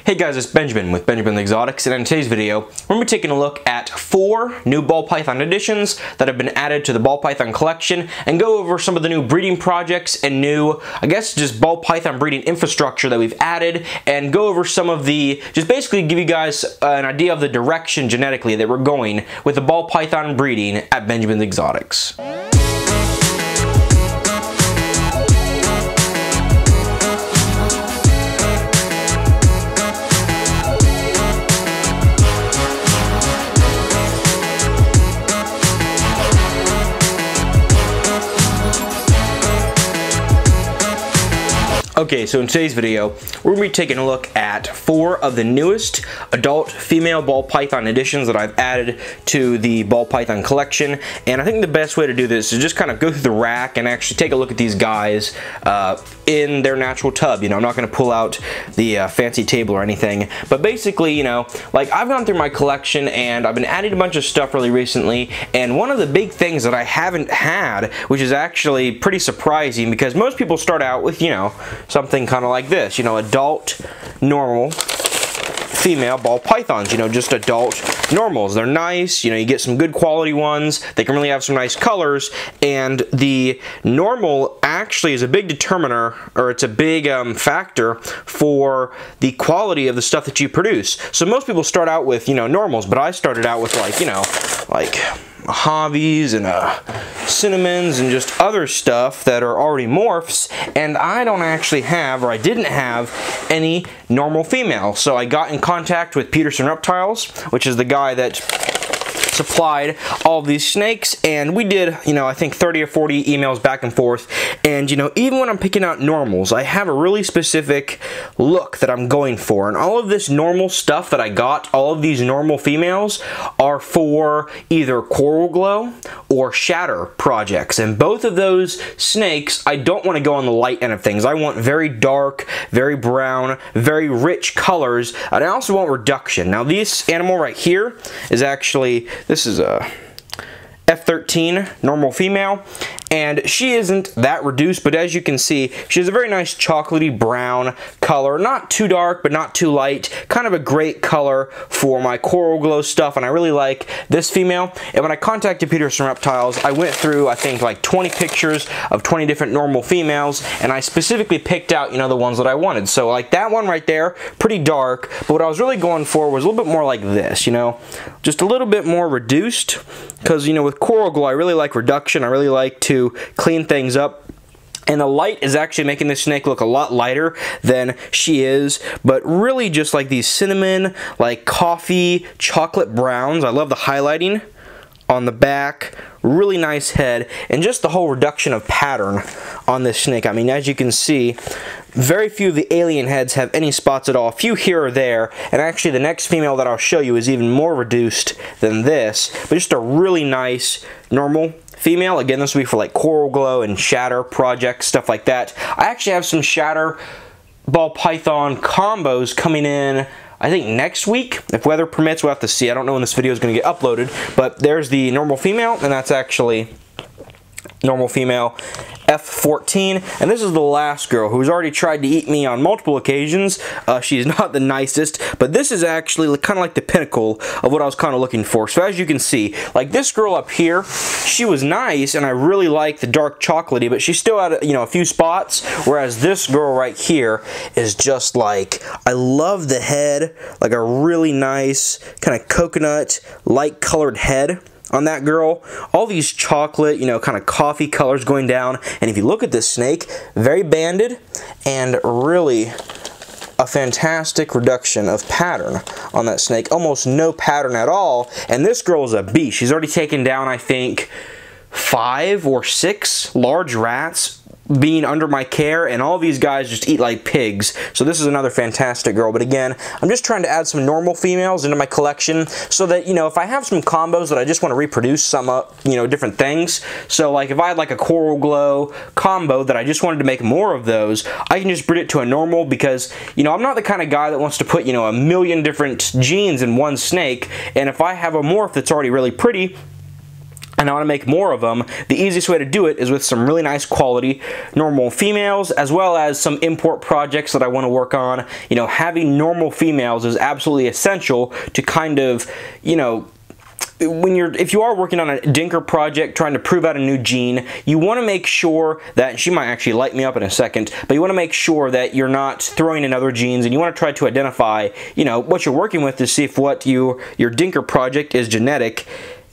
Hey guys, it's Benjamin with Benjamin Exotics, and in today's video, we're going to be taking a look at 4 new ball python additions that have been added to the ball python collection and go over some of the new breeding projects and new, I guess, just ball python breeding infrastructure that we've added, and go over some of the, just basically give you guys an idea of the direction genetically that we're going with the ball python breeding at Benjamin Exotics. Okay, so in today's video, we're going to be taking a look at 4 of the newest adult female ball python additions that I've added to the ball python collection. And I think the best way to do this is just kind of go through the rack and actually take a look at these guys in their natural tub. You know, I'm not going to pull out the fancy table or anything, but basically, you know, like I've gone through my collection and I've been adding a bunch of stuff really recently, and one of the big things that I haven't had, which is actually pretty surprising because most people start out with, you know, something kind of like this, you know, adult, normal, female ball pythons, you know, just adult normals. They're nice, you know, you get some good quality ones, they can really have some nice colors, and the normal actually is a big determiner, or it's a big factor for the quality of the stuff that you produce. So most people start out with, you know, normals, but I started out with, like, you know, like hobbies and cinnamons and just other stuff that are already morphs, and I don't actually have, or I didn't have, any normal female. So I got in contact with Peterson-Reptiles, which is the guy that supplied all of these snakes, and we did, you know, I think 30 or 40 emails back and forth. And you know, even when I'm picking out normals, I have a really specific look that I'm going for, and all of this normal stuff that I got, all of these normal females, are for either coral glow or shatter projects. And both of those snakes, I don't want to go on the light end of things. I want very dark, very brown, very rich colors, and I also want reduction. Now this animal right here is actually, this is a F13 normal female, and she isn't that reduced, but as you can see, she has a very nice chocolatey brown color, not too dark but not too light, kind of a great color for my coral glow stuff, and I really like this female. And when I contacted Peterson-Reptiles, I went through, I think, like 20 pictures of 20 different normal females, and I specifically picked out, you know, the ones that I wanted. So like that one right there, pretty dark, but what I was really going for was a little bit more like this, you know, just a little bit more reduced, because, you know, with coral glow, I really like reduction. I really like to clean things up. And the light is actually making this snake look a lot lighter than she is, but really just like these cinnamon, like coffee, chocolate browns. I love the highlighting on the back, really nice head, and just the whole reduction of pattern on this snake. I mean, as you can see, very few of the alien heads have any spots at all, a few here or there, and actually the next female that I'll show you is even more reduced than this, but just a really nice normal female. Again, this will be for like coral glow and shatter projects, stuff like that. I actually have some shatter ball python combos coming in, I think next week. If weather permits, we'll have to see. I don't know when this video is going to get uploaded, but there's the normal female, and that's actually normal female F14, and this is the last girl who's already tried to eat me on multiple occasions. She's not the nicest, but this is actually kind of like the pinnacle of what I was kind of looking for. So as you can see, like this girl up here, she was nice, and I really like the dark chocolatey, but she still had, you know, a few spots, whereas this girl right here is just like, I love the head, like a really nice kind of coconut light colored head on that girl. All these chocolate, you know, kind of coffee colors going down, and if you look at this snake, very banded and really a fantastic reduction of pattern on that snake. Almost no pattern at all, and this girl is a beast. She's already taken down, I think, 5 or 6 large rats being under my care, and all these guys just eat like pigs. So this is another fantastic girl. But again, I'm just trying to add some normal females into my collection so that, you know, if I have some combos that I just want to reproduce some you know, different things. So like if I had like a coral glow combo that I just wanted to make more of those, I can just breed it to a normal, because, you know, I'm not the kind of guy that wants to put, you know, a million different genes in one snake. And if I have a morph that's already really pretty, I and I want to make more of them, the easiest way to do it is with some really nice quality normal females, as well as some import projects that I want to work on. You know, having normal females is absolutely essential to kind of, you know, if you are working on a dinker project trying to prove out a new gene, you want to make sure that, she might actually light me up in a second, but you want to make sure that you're not throwing in other genes, and you want to try to identify, you know, what you're working with to see if what your dinker project is genetic.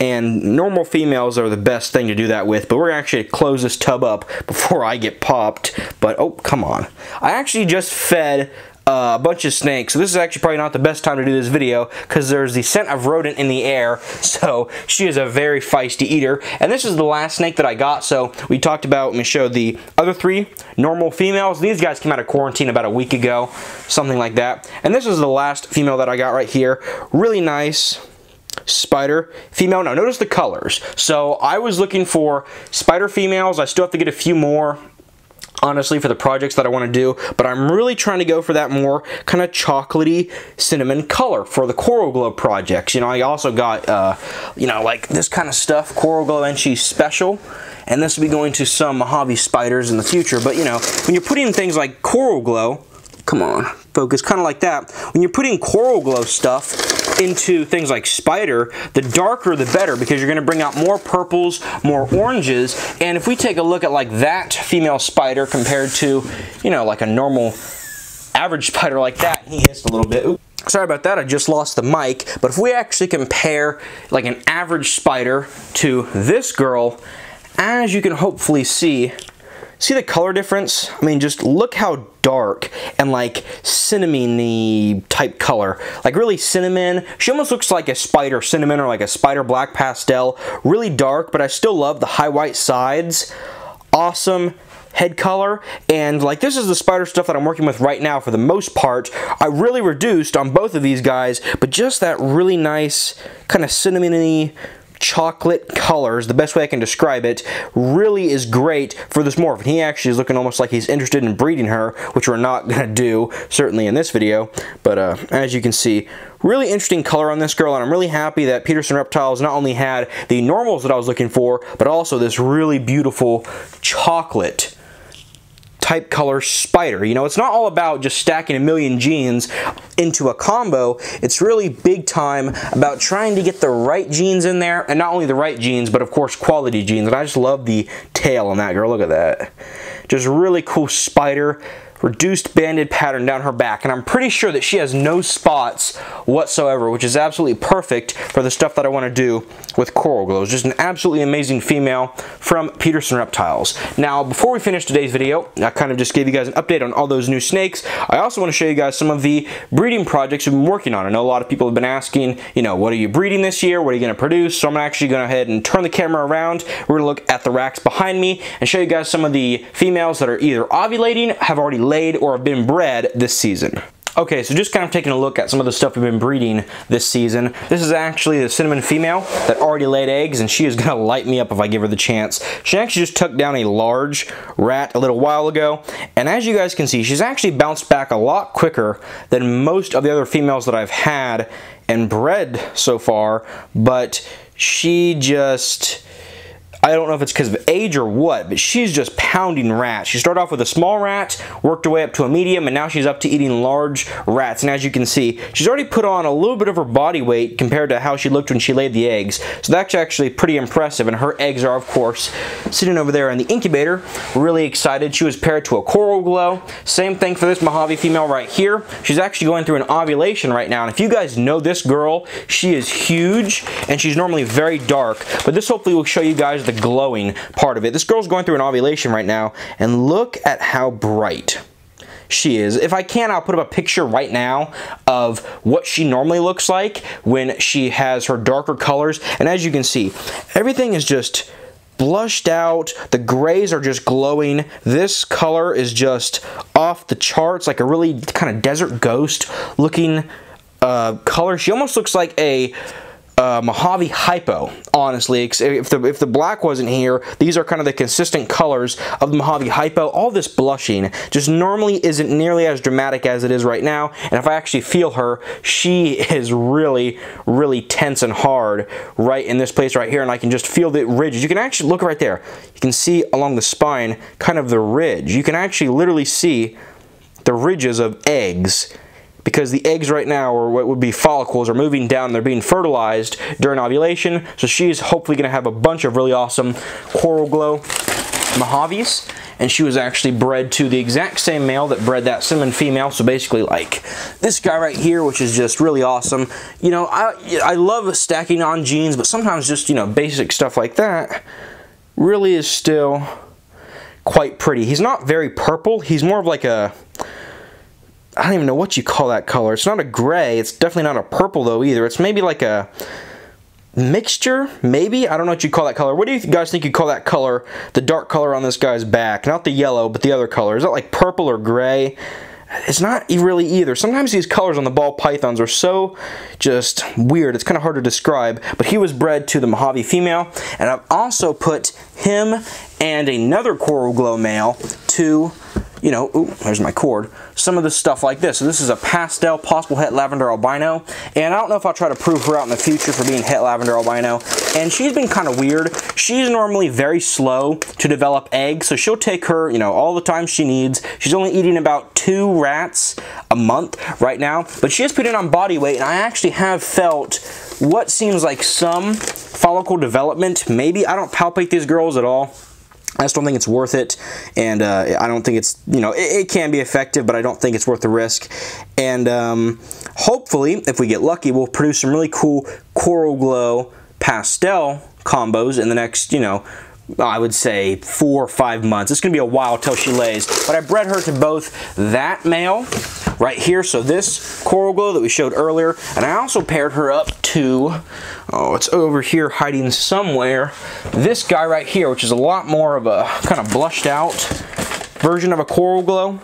And normal females are the best thing to do that with, but we're going to actually close this tub up before I get popped. But, oh, come on. I actually just fed a bunch of snakes, so this is actually probably not the best time to do this video because there's the scent of rodent in the air, so she is a very feisty eater. And this is the last snake that I got, so we talked about, let me show the other 3 normal females. These guys came out of quarantine about a week ago, something like that. And this is the last female that I got right here. Really nice spider female. Now notice the colors. So I was looking for spider females. I still have to get a few more, honestly, for the projects that I want to do, but I'm really trying to go for that more kind of chocolatey cinnamon color for the Coral Glow projects. You know, I also got you know, like this kind of stuff, Coral Glow NC Special, and this will be going to some Mojave spiders in the future. But you know, when you're putting things like Coral Glow, come on, focus, kind of like that, when you're putting Coral Glow stuff into things like spider, the darker the better, because you're going to bring out more purples, more oranges. And if we take a look at like that female spider compared to, you know, like a normal average spider like that, he hissed a little bit. Oops. Sorry about that, I just lost the mic. But if we actually compare like an average spider to this girl, as you can hopefully see the color difference? I mean, just look how dark and like cinnamony type color. Like really cinnamon. She almost looks like a spider cinnamon or like a spider black pastel. Really dark, but I still love the high white sides. Awesome head color. And like this is the spider stuff that I'm working with right now for the most part. I really reduced on both of these guys, but just that really nice kind of cinnamony chocolate colors, the best way I can describe it, really is great for this morph. He actually is looking almost like he's interested in breeding her, which we're not going to do, certainly in this video. But as you can see, really interesting color on this girl, and I'm really happy that Peterson-Reptiles not only had the normals that I was looking for, but also this really beautiful chocolate type color spider. You know, it's not all about just stacking a million genes into a combo. It's really big time about trying to get the right genes in there, and not only the right genes, but of course quality genes. And I just love the tail on that girl. Look at that. Just really cool spider. Reduced banded pattern down her back, and I'm pretty sure that she has no spots whatsoever, which is absolutely perfect for the stuff that I want to do with Coral Glow. It's just an absolutely amazing female from Peterson-Reptiles. Now, before we finish today's video, I kind of just gave you guys an update on all those new snakes. I also want to show you guys some of the breeding projects we've been working on. I know a lot of people have been asking, you know, what are you breeding this year? What are you going to produce? So I'm actually going to go ahead and turn the camera around. We're going to look at the racks behind me and show you guys some of the females that are either ovulating, have already laid, or have been bred this season. Okay, so just kind of taking a look at some of the stuff we've been breeding this season. This is actually the cinnamon female that already laid eggs, and she is going to light me up if I give her the chance. She actually just took down a large rat a little while ago, and as you guys can see, she's actually bounced back a lot quicker than most of the other females that I've had and bred so far, but she just, I don't know if it's because of age or what, but she's just pounding rats. She started off with a small rat, worked her way up to a medium, and now she's up to eating large rats. And as you can see, she's already put on a little bit of her body weight compared to how she looked when she laid the eggs. So that's actually pretty impressive, and her eggs are, of course, sitting over there in the incubator. Really excited. She was paired to a Coral Glow. Same thing for this Mojave female right here. She's actually going through an ovulation right now, and if you guys know this girl, she is huge, and she's normally very dark, but this hopefully will show you guys the glowing part of it. This girl's going through an ovulation right now, and look at how bright she is. If I can, I'll put up a picture right now of what she normally looks like when she has her darker colors, and as you can see, everything is just blushed out. The grays are just glowing. This color is just off the charts, like a really kind of desert ghost looking color. She almost looks like a Mojave Hypo, honestly. If the black wasn't here, these are kind of the consistent colors of the Mojave Hypo. All this blushing just normally isn't nearly as dramatic as it is right now, and if I actually feel her, she is really, really tense and hard right in this place right here, and I can just feel the ridges. You can actually look right there. You can see along the spine kind of the ridge. You can actually literally see the ridges of eggs, because the eggs right now, or what would be follicles, are moving down. They're being fertilized during ovulation. So she's hopefully going to have a bunch of really awesome Coral Glow Mojaves. And she was actually bred to the exact same male that bred that cinnamon female. So basically like this guy right here, which is just really awesome. You know, I love stacking on genes, but sometimes just, you know, basic stuff like that really is still quite pretty. He's not very purple. He's more of like a, I don't even know what you call that color. It's not a gray. It's definitely not a purple though either. It's maybe like a mixture, maybe? I don't know what you call that color. What do you guys think you call that color, the dark color on this guy's back? Not the yellow, but the other color. Is that like purple or gray? It's not really either. Sometimes these colors on the ball pythons are so just weird. It's kind of hard to describe. But he was bred to the Mojave female. And I've also put him and another Coral Glow male to, you know, ooh, there's my cord, some of the stuff like this. So this is a pastel possible het lavender albino, and I don't know if I'll try to prove her out in the future for being het lavender albino. And she's been kind of weird. She's normally very slow to develop eggs, so she'll take her, you know, all the time she needs. She's only eating about 2 rats a month right now, but she is putting on body weight, and I actually have felt what seems like some follicle development. Maybe. I don't palpate these girls at all. I just don't think it's worth it, and I don't think it's, you know, it can be effective, but I don't think it's worth the risk. And hopefully, if we get lucky, we'll produce some really cool Coral Glow pastel combos in the next, you know, I would say 4 or 5 months. It's going to be a while till she lays, but I bred her to both that male right here, so this Coral Glow that we showed earlier, and I also paired her up to, oh, it's over here hiding somewhere, this guy right here, which is a lot more of a kind of blushed out version of a Coral Glow.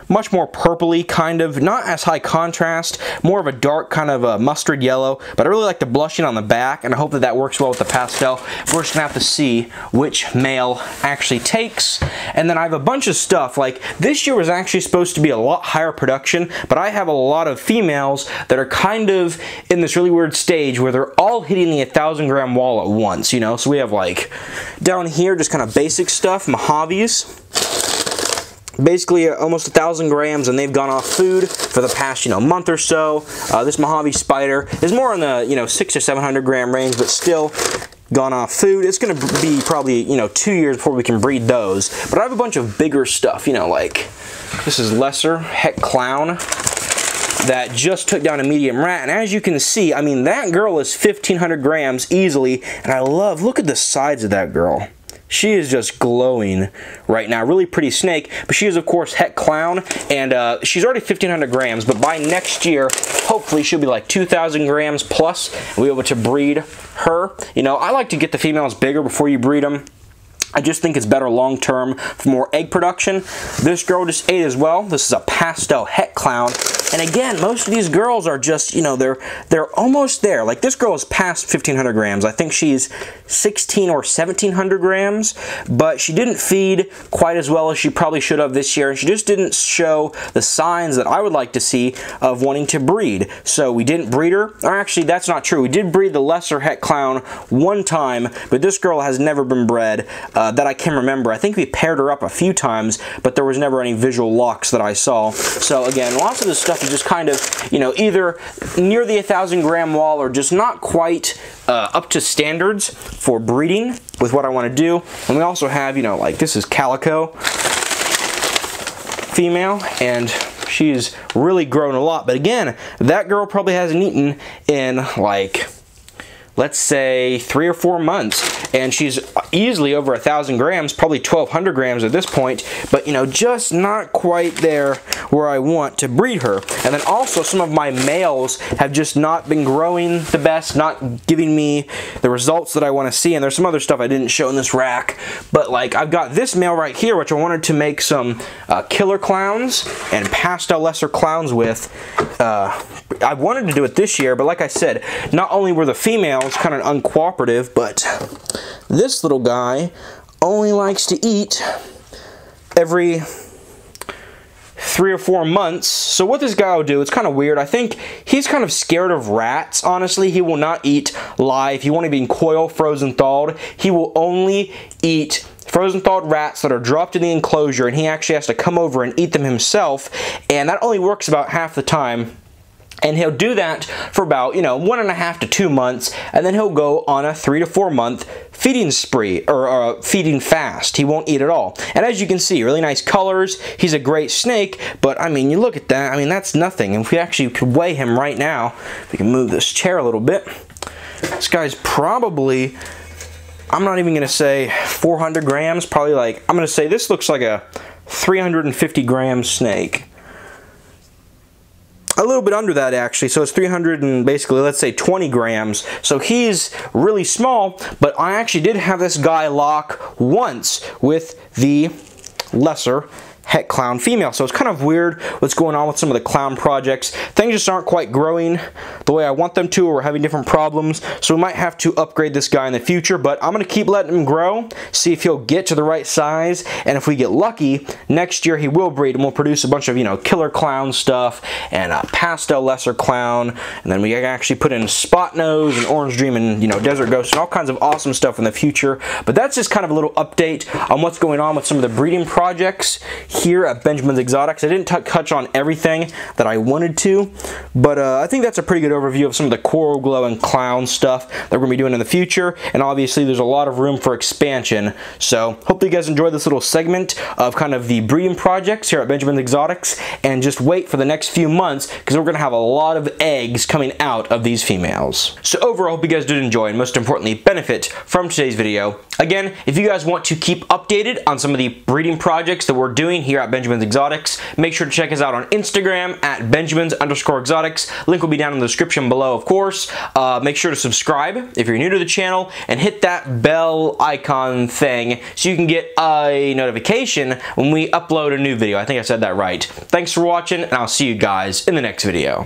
Much more purpley, kind of, not as high contrast, more of a dark kind of a mustard yellow, but I really like the blushing on the back, and I hope that that works well with the pastel. We're just gonna have to see which male actually takes. And then I have a bunch of stuff, like this year was actually supposed to be a lot higher production, but I have a lot of females that are kind of in this really weird stage where they're all hitting the 1,000-gram wall at once, you know? So we have like, down here, just kind of basic stuff, Mojaves. Basically almost 1,000 grams, and they've gone off food for the past, you know, month or so. This Mojave Spider is more in the, you know, 600 to 700 gram range, but still gone off food. It's going to be probably, you know, 2 years before we can breed those. But I have a bunch of bigger stuff, you know, like this is lesser het clown that just took down a medium rat, and as you can see, I mean, that girl is 1,500 grams easily, and I love, look at the sides of that girl. She is just glowing right now. Really pretty snake, but she is, of course, het clown, and she's already 1,500 grams, but by next year, hopefully she'll be like 2,000 grams plus, and we'll be able to breed her. You know, I like to get the females bigger before you breed them. I just think it's better long-term for more egg production. This girl just ate as well. This is a pastel het clown. And again, most of these girls are just, you know, they're almost there. Like this girl is past 1,500 grams. I think she's 1,600 or 1,700 grams, but she didn't feed quite as well as she probably should have this year. And she just didn't show the signs that I would like to see of wanting to breed. So we didn't breed her. Or actually, that's not true. We did breed the lesser het clown one time, but this girl has never been bred that I can remember. I think we paired her up a few times, but there was never any visual locks that I saw. So again, lots of this stuff is just kind of, you know, either near the 1,000-gram wall or just not quite up to standards for breeding with what I want to do. And we also have, you know, like this is Calico female, and she's really grown a lot. But again, that girl probably hasn't eaten in like, let's say 3 or 4 months, and she's easily over 1,000 grams, probably 1,200 grams at this point, but you know, just not quite there where I want to breed her. And then also some of my males have just not been growing the best, not giving me the results that I want to see. And there's some other stuff I didn't show in this rack, but like I've got this male right here, which I wanted to make some killer clowns and pastel lesser clowns with. I wanted to do it this year, but like I said, not only were the females kind of uncooperative, but this little guy only likes to eat every 3 or 4 months. So what this guy will do, it's kind of weird. I think he's kind of scared of rats, honestly. He will not eat live. He won't even coil frozen thawed. He will only eat frozen thawed rats that are dropped in the enclosure, and he actually has to come over and eat them himself, and that only works about half the time. And he'll do that for about, you know, 1.5 to 2 months, and then he'll go on a 3 to 4 month feeding spree, or feeding fast. He won't eat at all. And as you can see, really nice colors. He's a great snake, but I mean, you look at that, I mean, that's nothing. If we actually could weigh him right now, if we can move this chair a little bit, this guy's probably, I'm not even gonna say 400 grams, probably like, I'm gonna say this looks like a 350 gram snake. A little bit under that actually, so it's 300 and basically, let's say 20 grams. So he's really small, but I actually did have this guy lock once with the lesser het clown female. So it's kind of weird what's going on with some of the clown projects. Things just aren't quite growing the way I want them to, or we're having different problems. So we might have to upgrade this guy in the future, but I'm gonna keep letting him grow, see if he'll get to the right size, and if we get lucky, next year he will breed and we'll produce a bunch of, you know, killer clown stuff and a pastel lesser clown, and then we can actually put in spot nose and orange dream and, you know, desert ghost and all kinds of awesome stuff in the future. But that's just kind of a little update on what's going on with some of the breeding projects here at Benjamin's Exotics. I didn't touch on everything that I wanted to, but I think that's a pretty good overview of some of the coral glow and clown stuff that we're going to be doing in the future, and obviously there's a lot of room for expansion. So hopefully you guys enjoyed this little segment of kind of the breeding projects here at Benjamin's Exotics, and just wait for the next few months because we're going to have a lot of eggs coming out of these females. So overall, I hope you guys did enjoy and most importantly benefit from today's video. Again, if you guys want to keep updated on some of the breeding projects that we're doing here at Benjamin's Exotics, make sure to check us out on Instagram at Benjamins_exotics. Link will be down in the description below, of course. Make sure to subscribe if you're new to the channel, and hit that bell icon thing so you can get a notification when we upload a new video. I think I said that right. Thanks for watching, and I'll see you guys in the next video.